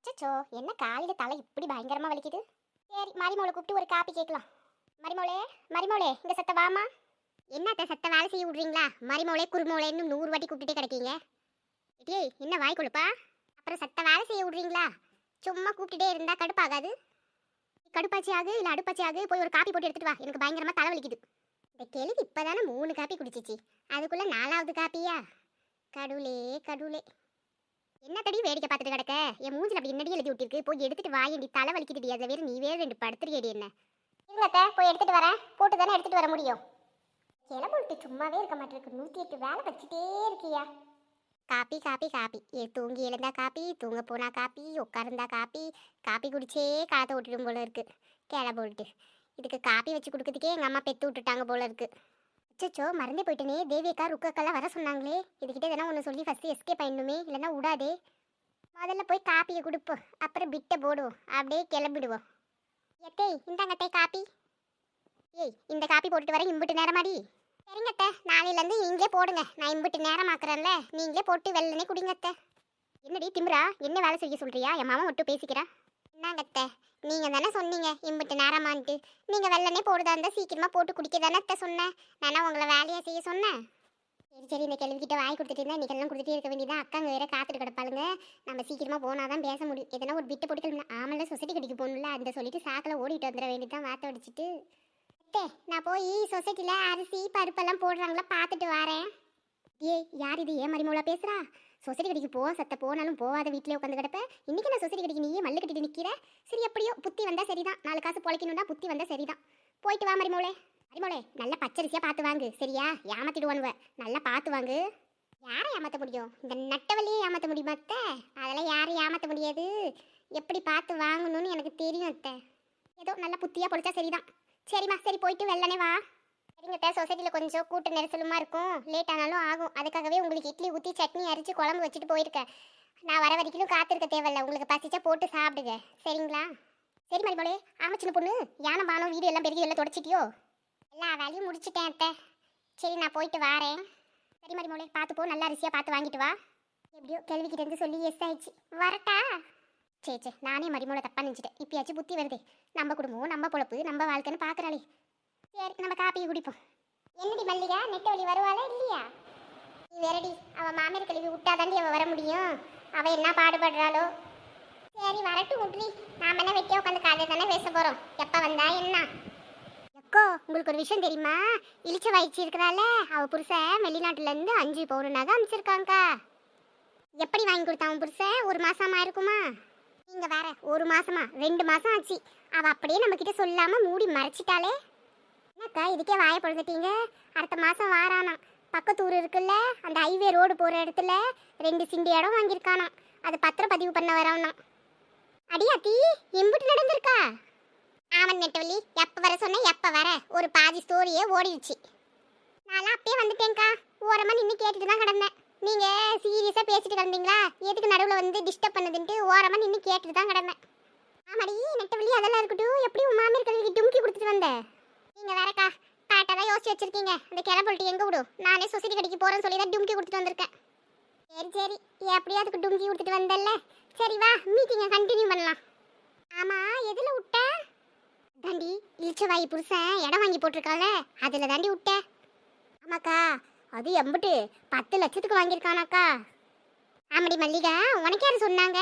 அச்சச்சோ, என்ன காலையில தலை இப்படி பயங்கரமா வலிக்குது. சரி, மரிமோளை கூப்பிட்டு ஒரு காப்பி கேட்கலாம். மரிமோளே, மரிமோளே, இந்த சத்த வாமா. என்னத்த சத்த வேலை செய்ய விடுறீங்களா? மரிமோளே குருமோளேன்னு 100 வாட்டி கூப்பிட்டுட்டே கிடைக்கீங்க. டேய், என்ன வாய் கொழுப்பா? அப்புறம் சத்த வேலை செய்ய விடுறீங்களா? சும்மா கூப்பிட்டுட்டே இருந்தா கடுப்பாகாது? கடுப்பாச்சி ஆகு இல்லை அடுப்பாச்சி ஆகு, போய் ஒரு காப்பி போட்டு எடுத்துட்டு வா. எனக்கு பயங்கரமா தலை வலிக்குது. இந்த கேள்வி இப்பதானே 3 காப்பி குடிச்சிச்சு, அதுக்குள்ள 4வது காப்பியா? கடவுளே கடவுளே, என்ன தடி வேடிக்கை பார்த்துட்டு கிடக்க? என் மூஞ்சில் அப்படி என்னடி எழுதி விட்டிருக்கு? போய் எடுத்துட்டு வாயண்டி, தலை வலிக்குதுடி. அதில் வேறு நீ வேறு 2 படுத்துறியடி என்ன? இல்லத்த, போய் எடுத்துட்டு வரேன். போட்டு தானே எடுத்துட்டு வர முடியும். கிளம்புட்டு சும்மாவே இருக்க மாட்டேருக்கு. 108 வேலை வச்சுட்டே இருக்கியா? காப்பி காப்பி காப்பி, தூங்கி எழுந்தா காப்பி, தூங்க போனா காப்பி, உட்கார்ந்தா காப்பி. காப்பி குடிச்சே காலத்தை விட்டுடும் போல இருக்கு. கிளம்பிட்டு இதுக்கு காப்பி வச்சு கொடுக்கறதுக்கே எங்கள் அம்மா பெத்து விட்டுட்டாங்க போல இருக்கு. அச்சோ, மறந்தே போயிட்டனே. தேவியக்கா ருக்கக்கெல்லாம் வர சொன்னாங்களே. இதுகிட்ட எதனா ஒன்று சொல்லி ஃபஸ்ட்டு எஸ்கேப் ஆயிடணுமே, இல்லைன்னா விடாதே. முதல்ல போய் காப்பியை கொடுப்போம், அப்புறம் பிட்டை போடுவோம், அப்படியே கிளம்பிடுவோம். எத்தே, இந்தாங்கத்தே காப்பி. ஏய், இந்த காப்பி போட்டுட்டு வர இம்புட்டு நேரமாடி? சரிங்கத்த, நாளையிலேருந்து நீங்களே போடுங்க. நான் இம்புட்டு நேரம் ஆக்குறேன்ல, நீங்களே போட்டு வெள்ளனே குடிங்கத்த. என்னடி திமிரா? என்ன வேலை செய்ய சொல்றியா? என் மாமா மட்டும் பேசிக்கிறா. என்னங்கத்த, நீங்கள் தானே சொன்னீங்க இம்புட்டு நேரமான்ட்டு. நீங்கள் வெள்ளனே போடுதா இருந்தால் சீக்கிரமாக போட்டு குடிக்க தானே சொன்னேன். நானா உங்களை வேலையாக செய்ய சொன்னேன்? சரி சரி, இந்த கேள்விக்கிட்ட வாய் கொடுத்துட்டு இருந்தா இன்றைக்கெல்லாம் கொடுத்துட்டே இருக்க வேண்டியதான். அக்காங்க வேற காத்துட்டு கிடப்பாளுங்க. நம்ம சீக்கிரமாக போனால் தான் பேச முடியும். எதனா ஒரு பிட்டை போட்டு கிளம்புனா ஆமல சொசைட்டி கடைக்கு போகணும்ல, அந்த சொல்லிட்டு சாக்கில் ஓடிட்டு வந்துட வேண்டியதான் வாத்த அடிச்சிட்டு. நான் போய் சொசைட்டியில் அரிசி பருப்பெல்லாம் போடுறாங்களா பார்த்துட்டு வரேன். ஏய், யார் இது? ஏன் மரிமோளா பேசுகிறா? சொசைட்டி கடைக்கு போ சத்த, போனாலும் போகாத வீட்டிலே உட்காந்து கிடப்ப. இன்றைக்கி நான் சொசைட்டி கடைக்கு நீயே மல்லு கட்டிட்டு நிற்கிற. சரி, எப்படியோ புத்தி வந்தால் சரிதான். 4 காசு பொழைக்கணும்னா புத்தி வந்தால் சரிதான். போயிட்டு வா மரிமோளே. மரிமோளே, நல்லா பச்சரிசியாக பார்த்து வாங்கு சரியா? ஏமாத்திடுவானுவ. நல்லா பார்த்து வாங்கு. யாரை ஏமாற்ற முடியும்? இந்த நட்டவழியே ஏமாற்ற முடியுமா அத்தை? அதெல்லாம் யாரும் ஏமாற்ற முடியாது. எப்படி பார்த்து வாங்கணும்னு எனக்கு தெரியும் அத்தை. ஏதோ நல்லா புத்தியாக பொழைச்சா சரிதான். சரிம்மா, சரி போயிட்டு வெள்ளனே வா. சரிங்கத்த, சொசைட்டியில் கொஞ்சம் கூட்ட நெரிசலுமா இருக்கும், லேட் ஆனாலும் ஆகும். அதுக்காகவே உங்களுக்கு இட்லி ஊற்றி சட்னி அரைச்சி குழம்பு வச்சுட்டு போயிருக்கேன். நான் வர வரைக்கும் காத்திருக்க தேவையில்ல. உங்களுக்கு பசிச்சா போட்டு சாப்பிடுங்க சரிங்களா? சரி மரிமோளே. ஆமாம் சின்ன பொண்ணு, யானை பானம் வீடு எல்லாம் பெருகி எல்லாம் தொடச்சிட்டியோ? எல்லா வேலையும் முடிச்சுட்டேன் அத்தை. சரி, நான் போயிட்டு வரேன். சரி மரிமோளே, பார்த்து போ, நல்ல அரிசியாக பார்த்து வாங்கிட்டு வா. எப்படியோ கேள்விக்கிட்டேருந்து சொல்லி எஸ் ஆயிடுச்சு. வரட்டா? சரி சரி, நானே மரிமோளை தப்பாக நினச்சிட்டேன். இப்பயாச்சும் புத்தி வருது. நம்ம குடும்பம், நம்ம பொழப்பு, நம்ம வாழ்க்கைன்னு பார்க்குறாளே. சரி, நம்ம காப்பியை குடிப்போம். என்னடி மல்லிகா, நெட்ட வழி வருவாளா இல்லையா? நீ வேறடி, அவள் மாமியார் கழுவி விட்டாதாண்டி அவள் வர முடியும். அவள் என்ன பாடுபடுறாளோ. சரி, வரட்டும் விட்ரி. நாம் என்ன வெட்டியா உட்காந்து கதை தானே பேச போகிறோம். எப்போ வந்தா என்ன? எக்கோ, உங்களுக்கு ஒரு விஷயம் தெரியுமா? இளிச்ச வயிற்று இருக்கிறாள், அவள் புருஷன் வெளிநாட்டுலேருந்து 5 பவுன் நகை அனுப்பிச்சிருக்காங்க்கா. எப்படி வாங்கி கொடுத்தா அவன் புருஷன்? 1 மாசமா இருக்குமா? நீங்கள் வேற 1 மாசமா 2 மாதம் ஆச்சு. அவள் அப்படியே நம்மக்கிட்ட சொல்லாமல் மூடி மறைச்சிட்டாளே. என்னக்கா இதுக்கே வாயை பொழுதுட்டீங்க? அடுத்த மாதம் வாரானா. பக்கத்தூர் இருக்குல்ல, அந்த ஹைவே ரோடு போகிற இடத்துல 2 சிண்டி இடம் வாங்கியிருக்கானாம். அது பத்திரப்பதிவு பண்ண வரவனா. அடியாத்தி, எம்பிட்டு நடந்திருக்கா? ஆமன் நெட்டவள்ளி, எப்போ வர சொன்ன எப்போ வர? ஒரு பாதி ஸ்டோரியே ஓடிடுச்சு. நான்லாம் அப்பயே வந்துட்டேங்க்கா. ஓரமாக நின்று கேட்டுட்டு தான் கிடந்தேன். நீங்கள் சீரியஸாக பேசிட்டு கிடந்தீங்களா? எதுக்கு நடுவில் வந்து டிஸ்டர்ப் பண்ணதுன்ட்டு ஓரமாக நின்று கேட்டுட்டு தான் கிடந்தேன். ஆமாடி நெட்டவள்ளி, அதெல்லாம் இருக்கட்டும். எப்படி உன் மாமியார் கல்விக்கு டும்கி கொடுத்துட்டு வந்தேன்? நீங்கள் வேறக்கா கரெக்டாக தான் யோசிச்சு வச்சுருக்கீங்க. அந்த கிளம்பிட்டு எங்கே விடும்? நானே சொசைட்டி கடைக்கு போகிறேன்னு சொல்லி தான் டும்கி கொடுத்துட்டு வந்திருக்கேன். சரி சரி, எப்படியும் அதுக்கு டும்கி கொடுத்துட்டு வந்தல்ல. சரி வா, மீட்டிங்கை கண்டினியூ பண்ணலாம். ஆமாம், எதில் விட்ட? தாண்டி இளிச்சவாயி புருஷன் இடம் வாங்கி போட்டிருக்காள, அதில் தாண்டி விட்ட. ஆமாக்கா, அது எம்பிட்டு 10 லட்சத்துக்கு வாங்கியிருக்கானாக்கா. ஆமாடி மல்லிகா, உனக்கு யார் சொன்னாங்க?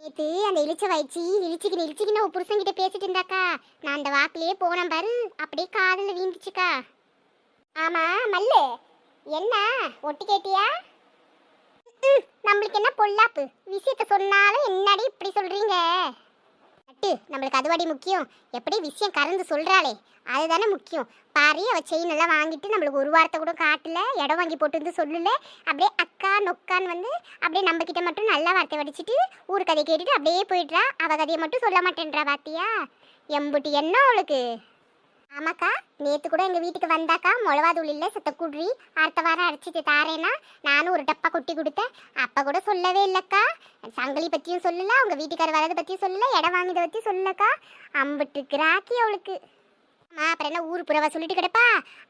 நேற்று அந்த இளிச்ச வயிற்சி இழிச்சிக்கின்னு ஒரு புருஷன்கிட்ட பேசிட்டு இருந்தாக்கா. நான் அந்த வாக்கிலேயே போனேன் பாரு, அப்படியே காதில் வீந்துச்சுக்கா. ஆமாம் மல்லு, என்ன ஒட்டி கேட்டியா? நம்மளுக்கு என்ன பொல்லாப்பு? விஷயத்த சொன்னாலும் என்னடி இப்படி சொல்கிறீங்க? நட்டு, நம்மளுக்கு அதுவாடி முக்கியம். எப்படி விஷயம் கறந்து சொல்கிறாளே அதுதானே முக்கியம். பாரு, அவள் செயின் எல்லாம் வாங்கிட்டு நம்மளுக்கு ஒரு வாரத்தை கூட காட்டல, இடம் வாங்கி போட்டு வந்து சொல்லல. அப்படியே அக்கா நொக்கான்னு வந்து அப்படியே நம்மக்கிட்ட மட்டும் நல்ல வார்த்தை வடிச்சிட்டு ஊர் கதையை கேட்டுட்டு அப்படியே போயிடுறா. அவள் கதையை மட்டும் சொல்ல மாட்டேன்றா. பாத்தியா எம்புட்டி என்ன அவளுக்கு? ஆமாக்கா, நேற்று கூட எங்கள் வீட்டுக்கு வந்தாக்கா, மிளவா தூளில் சத்த குட்ரி அடுத்த வாரம் அரைச்சிட்டு தாரேன்னா நானும் ஒரு டப்பா கொட்டி கொடுத்தேன். அப்போ கூட சொல்லவே இல்லைக்கா. சங்கிலி பற்றியும் சொல்லலை, அவங்க வீட்டுக்கார வரதை பற்றியும் சொல்லலை, இடம் வாங்கியதை பற்றி சொல்லக்கா. அம்பிட்டு கிராக்கி அவளுக்கு. அப்புறம் என்ன ஊர் புறவா சொல்லிட்டு கிடப்பா?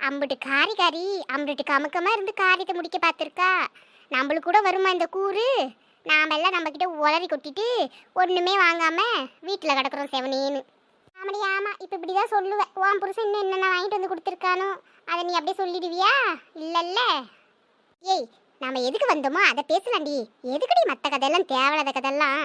அம்பிட்டு காரி அம்பிட்டு கமுக்கமாக இருந்து காரியத்தை முடிக்க பார்த்துருக்கா. நம்மளுக்கு கூட வருமா இந்த கூறு? நாமெல்லாம் நம்மக்கிட்ட உளறி கொட்டிட்டு ஒன்றுமே வாங்காமல் வீட்டில் கிடக்குறோம் செவனேன்னு. ஆமாடி ஆமாம், இப்போ இப்படி தான் சொல்லுவேன். உன் புருஷன் இன்னும் என்னென்ன வாங்கிட்டு வந்து கொடுத்துருக்கானோ அதை நீ அப்படியே சொல்லிடுவியா? இல்லைல்ல. ஏய், நாம் எதுக்கு வந்தோமோ அதை பேசலாண்டி. எதுக்குடி மற்ற கதையெல்லாம் தேவையில்லாத கதையெல்லாம்?